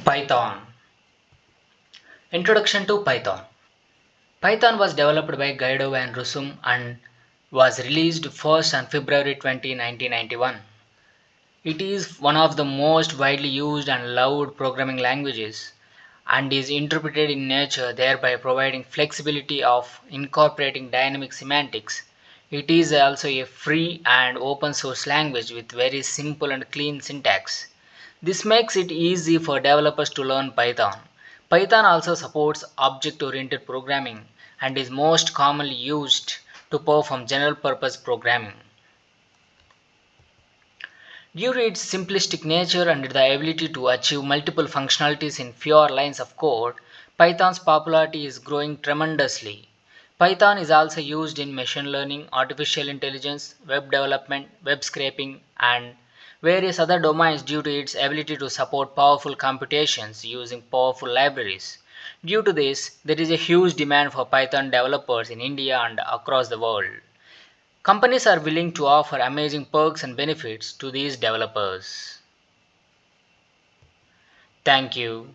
Python. Introduction to Python. Python was developed by Guido van Rossum and was released first on February 20, 1991. It is one of the most widely used and loved programming languages and is interpreted in nature, thereby providing flexibility of incorporating dynamic semantics. It is also a free and open source language with very simple and clean syntax. This makes it easy for developers to learn Python. Python also supports object oriented programming and is most commonly used to perform general purpose programming. Due to its simplistic nature and the ability to achieve multiple functionalities in fewer lines of code, Python's popularity is growing tremendously. Python is also used in machine learning, artificial intelligence, web development, web scraping, and various other domains due to its ability to support powerful computations using powerful libraries. Due to this, there is a huge demand for Python developers in India and across the world. Companies are willing to offer amazing perks and benefits to these developers. Thank you.